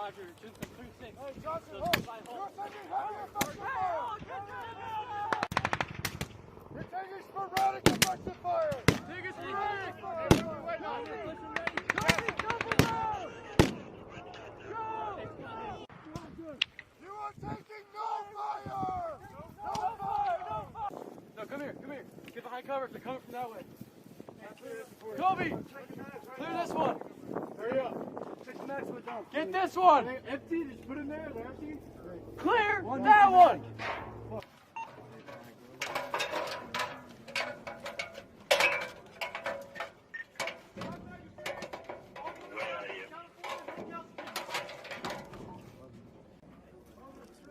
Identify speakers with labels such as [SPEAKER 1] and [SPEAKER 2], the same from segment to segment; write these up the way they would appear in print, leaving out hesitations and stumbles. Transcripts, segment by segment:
[SPEAKER 1] Roger. Just 3-6.
[SPEAKER 2] Hey, Johnson, hold! You're taking heavy effective fire! You're taking sporadic effective fire!
[SPEAKER 1] Taking sporadic!
[SPEAKER 2] You are taking no fire! No fire! No fire!
[SPEAKER 1] No, come here. Get behind cover. They're coming from that way. Kobe! Clear this one.
[SPEAKER 2] Hurry up. Take the next one down.
[SPEAKER 1] Get this one.
[SPEAKER 2] Empty, just put in there. They're empty.
[SPEAKER 1] Clear that one.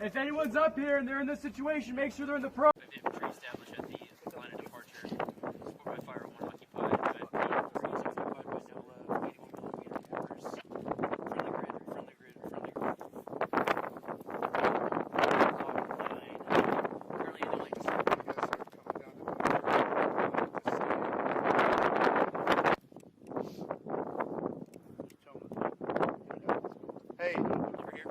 [SPEAKER 1] If anyone's up here and they're in this situation, make sure they're in the pro.
[SPEAKER 3] Pre-established at the line of departure. Support by fire 1 occupied. Event 365 by now left. 81mm mortars. Friendly grid. Currently in the lanes.
[SPEAKER 2] Hey.
[SPEAKER 3] Over here.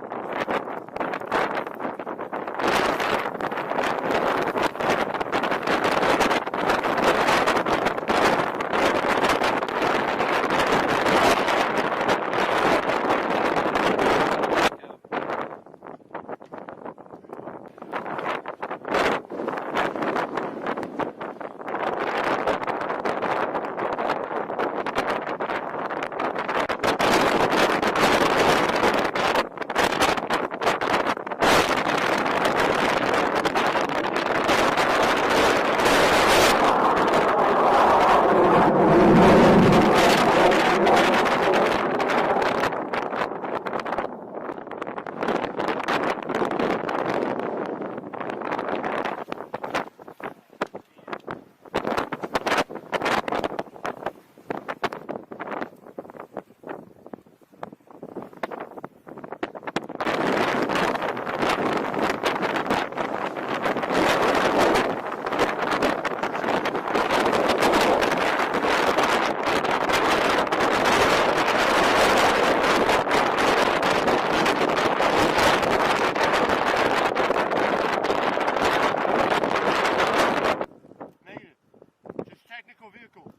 [SPEAKER 2] Vehicle.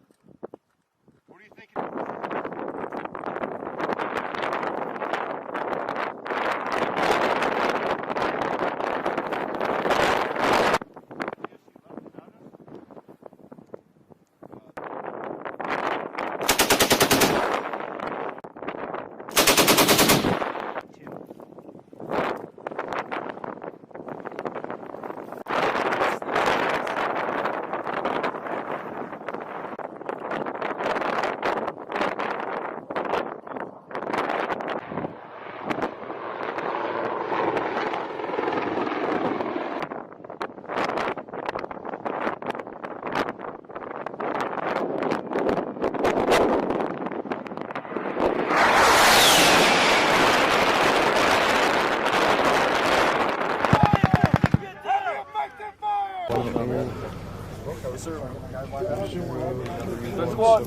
[SPEAKER 2] What do you think it is?
[SPEAKER 1] Yes, sir. That's squad.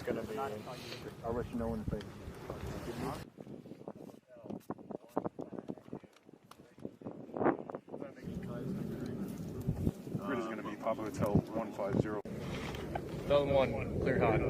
[SPEAKER 4] is going to be. I'll let you know when they.
[SPEAKER 5] Grid is going to be Papa Hotel 150.
[SPEAKER 6] Zone 1, cleared hot.